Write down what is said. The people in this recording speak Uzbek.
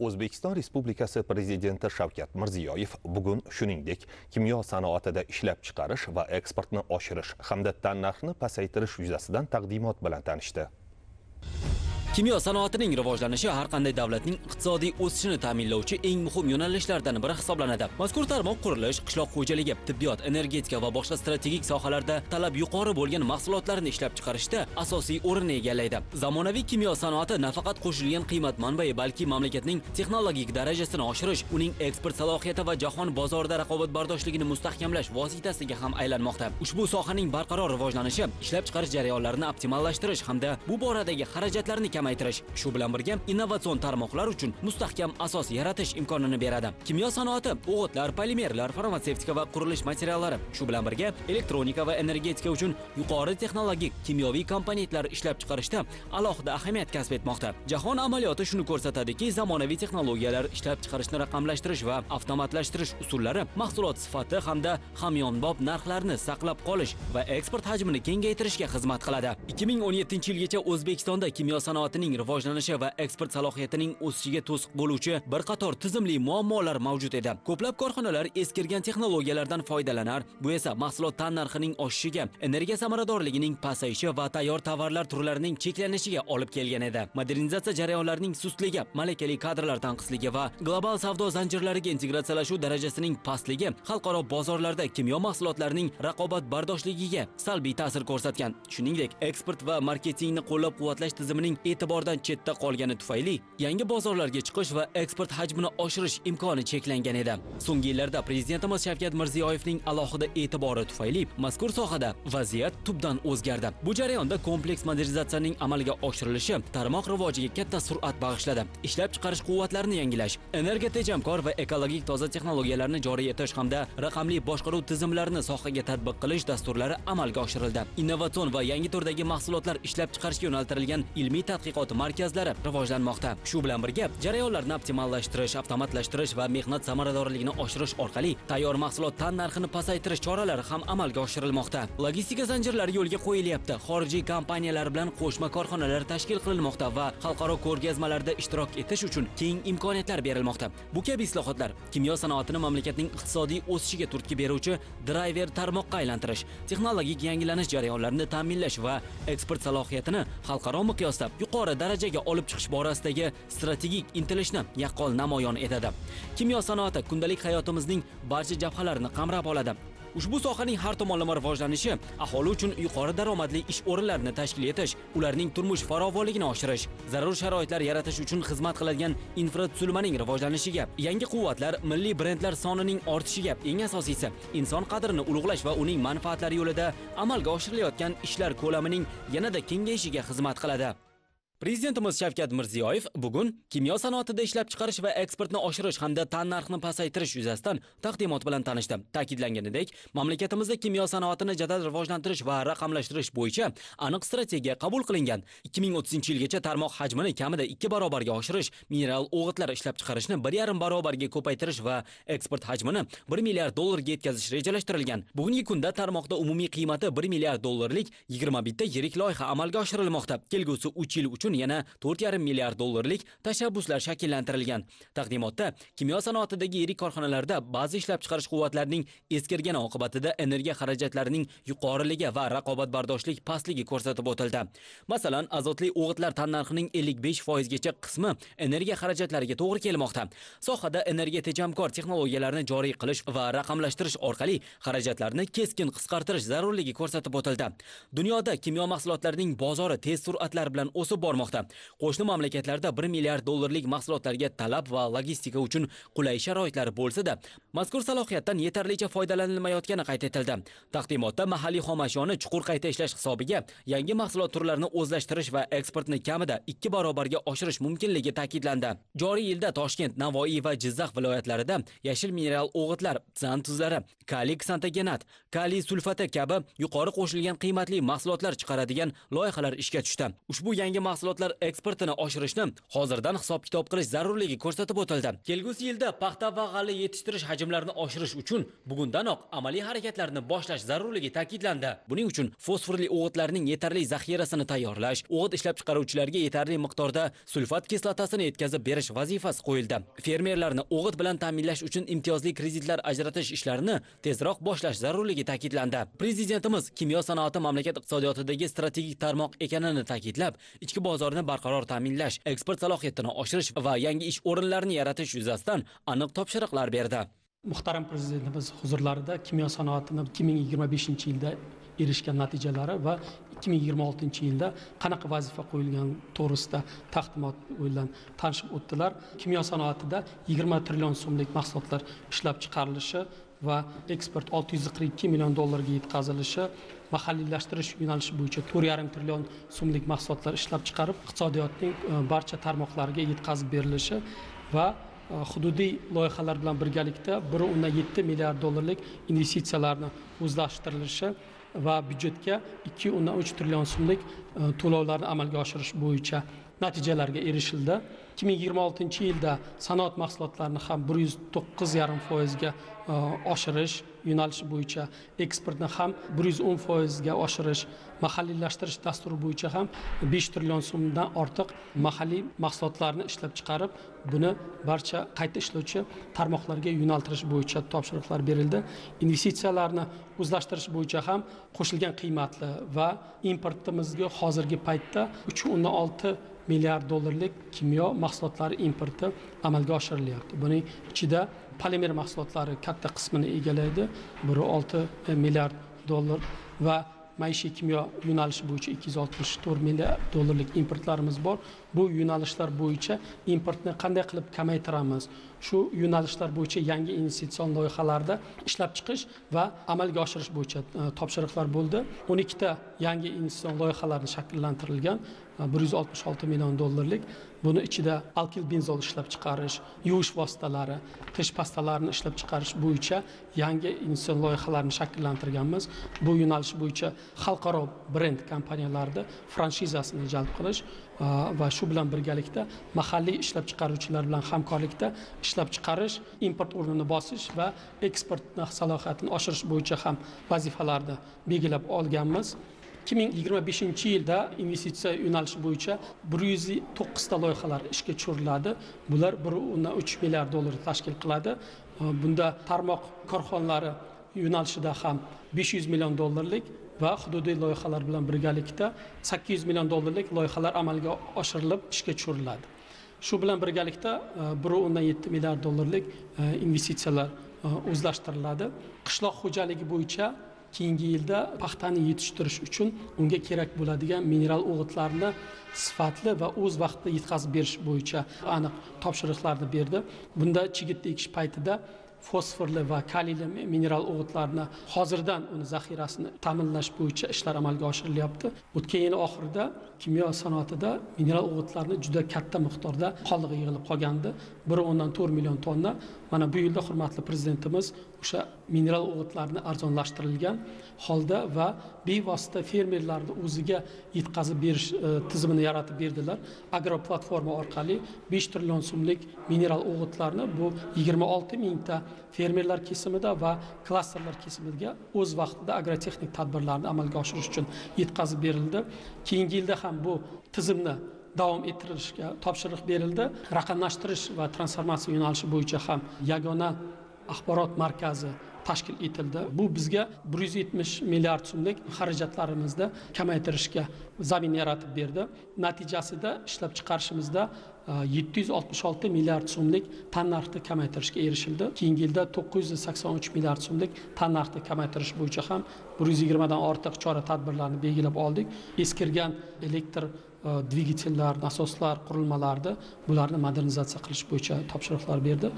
O'zbekiston Respublikasi Prezidenti Shavkat Mirziyoyev bugun shuningdek kimyo sanoatida ishlab chiqarish va eksportni oshirish hamda tannarxni pasaytirish yuzasidan taqdimot bilan tanishdi. Kimyo sanoatining rivojlanishi har qanday davlatning iqtisodiy o'sishini ta'minlovchi eng muhim yo'nalishlardan biri hisoblanadi. Mazkur tarmoq qurilish, qishloq xo'jaligi, tibbiyot, energetika va boshqa strategik sohalarda talab yuqori bo'lgan mahsulotlarni ishlab chiqarishda asosiy o'rinni egallaydi. Zamonaviy kimyo sanoati nafaqat qo'shilgan qiymat manbai, balki mamlakatning texnologik darajasini oshirish, uning eksport salohiyati va jahon bozorida raqobatbardoshligini mustahkamlash vositasiga ham aylanmoqda. Ushbu sohaning barqaror rivojlanishi, ishlab chiqarish jarayonlarini optimallashtirish hamda bu boradagi xarajatlarni kamaytirish, shu bilan birga innovatsion tarmoqlar uchun mustahkam asos yaratish imkonini beradi. Kimyo sanoati o'g'itlar, polimerlar, farmatsevtika va qurilish materiallari, shu bilan birga elektronika va energetika uchun yuqori texnologik kimyoviy komponentlar ishlab chiqarishda alohida ahamiyat kasb etmoqda. Jahon amaliyoti shuni ko'rsatadiki, zamonaviy texnologiyalar ishlab chiqarishni raqamlashtirish va avtomatlashtirish usullari mahsulot sifati hamda hamyonbop narxlarni saqlab qolish va eksport hajmini kengaytirishga xizmat qiladi. 2017-yilgacha O'zbekistonda kimyo sanoatining rivojlanishi va eksport salohiyatining o'sishiga to'siq bo'luvchi bir qator tizimli muammolar mavjud edi. Ko'plab korxonalar eskirgan texnologiyalardan foydalanar, bu esa mahsulot tannarxining oshishiga, energiya samaradorligining pasayishi va tayyor tovarlar turlarining cheklanishiga olib kelgan edi. Modernizatsiya jarayonlarining sustligi, malakali kadrlar tanqisligi va global savdo zanjirlariga integratsiyalashuv darajasining pastligi xalqaro bozorlarda kimyo mahsulotlarining raqobatbardoshligiga salbiy ta'sir ko'rsatgan. Shuningdek, eksport va marketingni qo'llab-quvvatlash tizimining e'tibordan chetda qolgani tufayli yangi bozorlarga chiqish va eksport hajmini oshirish imkoni cheklangan edi. So'nggi yillarda Prezidentimiz Shavkat Mirziyoyevning alohida e'tibori tufayli mazkur sohada vaziyat tubdan o'zgardi. Bu jarayonda kompleks modernizatsiyaning amalga oshirilishi tarmoq rivojiga katta sur'at bag'ishladi. Ishlab chiqarish quvvatlarini yangilash, energiya tejamkor va ekologik toza texnologiyalarni joriy etish hamda raqamli boshqaruv tizimlarini sohaga tatbiq qilish dasturlari amalga oshirildi. Innovatsion va yangi turdagi mahsulotlar ishlab chiqarishga yo'naltirilgan ilmiy tadqiqot markazlari rivojlanmoqda. Shu bilan birga jarayonlarni optimallashtirish, avtomatlashtirish va mehnat samaradorligini oshirish orqali tayyor mahsulot tannarxini pasaytirish choralari ham amalga oshirilmoqda. Logistika zanjirlari yo'lga qo'yilyapti. Xorijiy kompaniyalar bilan qo'shma korxonalar tashkil qilinmoqda va xalqaro ko'rgazmalarda ishtirok etish uchun keng imkoniyatlar berilmoqda. Bu kabi islohotlar kimyo sanoatini mamlakatning iqtisodiy o'sishiga turtki beruvchi driver tarmoqqa aylantirish, texnologik yangilanish jarayonlarini ta'minlash va eksport salohiyatini xalqaro miqyosda yuqori darajaga olib chiqish borasidagi strategik intilishni yaqqol namoyon etadi. Kimyo sanoati kundalik hayotimizning barcha jabhalarini qamrab oladi. Ushbu sohaning har tomonlama rivojlanishi aholi uchun yuqori daromadli ish o'rinlarini tashkil etish, ularning turmush farovonligini oshirish, zarur sharoitlar yaratish uchun xizmat qiladigan infratuzilmaning rivojlanishiga, yangi quvvatlar, milliy brendlar sonining ortishiga, eng asosiysi inson qadrini ulug'lash va uning manfaatlari yo'lida amalga oshirilayotgan ishlar ko'lamining yanada kengayishiga xizmat qiladi. Prezidentimiz Shavkat Mirziyoyev bugun kimyo sanoatida ishlab chiqarish va eksportni oshirish hamda tannarxni pasaytirish yuzasidan taqdimot bilan tanishdi. Ta'kidlanganidek, mamlakatimizda kimyo sanoatini jadal rivojlantirish va raqamlashtirish bo'yicha aniq strategiya qabul qilingan. 2030-yilgacha tarmoq hajmini kamida 2 barobarga oshirish, mineral o'g'itlar ishlab chiqarishni 1,5 barobarga ko'paytirish va eksport hajmini 1 milliard dollarga yetkazish rejalashtirilgan. Bugungi kunda tarmoqda umumiy qiymati 1 milliard dollarlik 21 ta yirik loyiha amalga oshirilmoqda. Kelgusi 3 yil uchun yana 4,5 milliard dollarlik tashabbuslar shakllantirilgan. Taqdimotda kimyo sanoatidagi yirik korxonalarda ba'zi ishlab chiqarish quvvatlarining eskirgani oqibatida energiya xarajatlarining yuqoriligi va raqobatbardoshlik pastligi ko'rsatib o'tildi. Masalan, azotli o'g'itlar tannarxining 55% gacha qismi energiya xarajatlariga to'g'ri kelmoqda. Sohada energiya tejamkor texnologiyalarni joriy qilish va raqamlashtirish orqali xarajatlarni keskin qisqartirish zarurligi ko'rsatib o'tildi. Dunyoda kimyo mahsulotlarining bozori tez sur'atlar bilan o'sib bormoqda. Qo'shni mamlakatlarda 1 milliard dollarlik mahsulotlarga talab va logistika uchun qulay sharoitlar bo'lsa-da, mazkur salohiyatdan yetarlicha foydalanilmayotgani qayd etildi. Taqdimotda mahalliy xom ashyoni chuqur qayta ishlash hisobiga yangi mahsulot turlarini o'zlashtirish va eksportni kamida 2 barobarga oshirish mumkinligi ta'kidlandi. Joriy yilda Toshkent, Navoiy va Jizzax viloyatlarida yashil mineral o'g'itlar, tsan tuzlari, kaliy ksantagenat, kaliy sulfati kabi yuqori qo'shilgan qiymatli mahsulotlar chiqaradigan loyihalar ishga tushdi. Ushbu yangi mahsulotlar mahsulotlar eksportini oshirishni hozirdan hisob-kitob qilish zarurligi ko'rsatib o'tildi. Kelgusi yilda paxta va g'alla yetishtirish hajmlarini oshirish uchun bugundanoq amaliy harakatlarni boshlash zarurligi ta'kidlandi. Buning uchun fosforli o'g'itlarning yetarli zaxirasini tayyorlash, o'g'it ishlab chiqaruvchilarga yetarli miqdorda sulfat kislotasini yetkazib berish vazifasi qo'yildi. Fermerlarni o'g'it bilan ta'minlash uchun imtiyozli kreditlar ajratish ishlarini tezroq boshlash zarurligi ta'kidlandi. Prezidentimiz kimyo sanoati mamlakat iqtisodiyotidagi strategik tarmoq ekanini ta'kidlab, ichki bozorni barqaror ta'minlash, eksport salohiyatini oshirish va yangi ish o'rinlarini yaratish yuzasidan aniq topshiriqlar berdi. Muhtaram Prezidentimiz huzurlarida kimyo sanoatini 2025-yilda erishgan natijalari va 2026-yilda qanaqa vazifa qo'yilgan to'g'risida taqdimot bilan tanishib o'tdilar. Kimyo sanoatida 20 trillion so'mlik mahsulotlar ishlab chiqarilishi va eksport 642 million dollarga yetkazilishi, mahalliylashtirish yo'nalishi bo'yicha 4,5 trillion so'mlik mahsulotlar ishlab chiqarib, iqtisodiyotning barcha tarmoqlariga yetkazib berilishi va hududiy loyihalar bilan birgalikda 1,7 milliard dollarlik investitsiyalarni o'zlashtirilishi va byudjetga 2,3 trillion so'mlik to'lovlarni amalga oshirish bo'yicha natijalarga erishildi. 2026-yilda sanoat mahsulotlarini ham 109,5% ga oshirish yo'nalishi bo'yicha, eksportni ham 110% ga oshirish, mahalliylashtirish dasturi bo'yicha ham 5 trillion so'mdan ortiq mahalliy mahsulotlarni ishlab chiqarib, buni barcha qayta ishlovchi tarmoqlarga yo'naltirish bo'yicha topshiriqlar berildi. Investitsiyalarni o'zlashtirish bo'yicha ham qo'shilgan qiymatli va importimizga hozirgi paytda 3,6 milliard dollarlik kimyo mahsulotlari importi amalga oshirilyapti. Buning ichida polimer mahsulotlari katta qismini egallaydi, 1,6 milliard dollar va maishiy kimyo yo'nalishi bo'yicha 264 milliard dollarlik importlarimiz bor. Bu yo'nalishlar bo'yicha importni qanday qilib kamaytiramiz? Shu yo'nalishlar bo'yicha yangi investitsion loyihalarda ishlab chiqish va amalga oshirish bo'yicha topshiriqlar bo'ldi. 12 ta yangi investitsion loyihalarni shakllantirilgan, 166 million dollarlik. Buni ichida alkil benzol ishlab chiqarish, yuvish vositalari, tish pastalarini ishlab chiqarish bo'yicha yangi investitsion loyihalarni shakllantirganmiz. Bu yo'nalish bo'yicha xalqaro brend kompaniyalarida franshizasini jalb qilish va shu bilan birgalikda mahalliy ishlab chiqaruvchilar bilan hamkorlikda ishlab chiqarish, import o'rnini bosish va eksport salohiyatini oshirish bo'yicha ham vazifalarni belgilab olganmiz. 2025-yilda investitsiya yo'nalishi bo'yicha 109 ta loyihalar ishga tushiriladi. Bular 1,3 milliard dollar tashkil qiladi. Bunda tarmoq korxonalari yo'nalishida ham 500 million dollarlik va hududiy loyihalar bilan birgalikda 800 million dollarlik loyihalar amalga oshirilib ishga tushiriladi. Shu bilan birgalikda 1,7 milliard dollarlik investitsiyalar o'zlashtiriladi. Qishloq xo'jaligi bo'yicha keyingi yilda paxtani yetishtirish uchun unga kerak bo'ladigan mineral o'g'itlarni sifatli va o'z vaqtida yetkazib berish bo'yicha aniq topshiriqlarni berdi. Bunda chigit ekish paytida fosforli va kaliyli mineral o'g'itlarni hozirdan uni zaxirasini ta'minlash bo'yicha ishlar amalga oshirilyapti. O'tgan yil oxirida kimyo sanoatida mineral o'g'itlarni juda katta miqdorda qoldig'i yig'ilib qolgandi. 1,4 million tonna. Mana bu yilda hurmatli prezidentimiz o'sha mineral o'g'itlarni arzonlashtirilgan holda va bevosita fermerlarni o'ziga yetkazib berish tizimini yaratib berdilar. Agro platforma orqali 5 trillion so'mlik mineral o'g'itlarni bu 26 mingta fermerlar kesimida va klasterlar kesimida o'z vaqtida agrotexnik tadbirlarni amalga oshirish uchun yetkazib berildi. Keyingi yilda ham bu tizimni davom ettirishga topshiriq berildi. Raqamlashtirish va transformatsiya yo'nalishi bo'yicha ham yagona axborot markazi tashkil etildi. Bu bizga 170 milliard so'mlik xarajatlarimizni kamaytirishga zamin yaratib berdi. Natijasida ishlab chiqarishimizda 766 milliard so'mlik tannarxni kamaytirishga erishildi. Keyingi yilda 983 milliard so'mlik tannarxni kamaytirish bo'yicha ham 120 dan ortiq chora-tadbirlarni belgilab oldik. Eskirgan elektr dvigatellar, nasoslar, qurilmalarni bularni modernizatsiya qilish bo'yicha topshiriqlar berdi.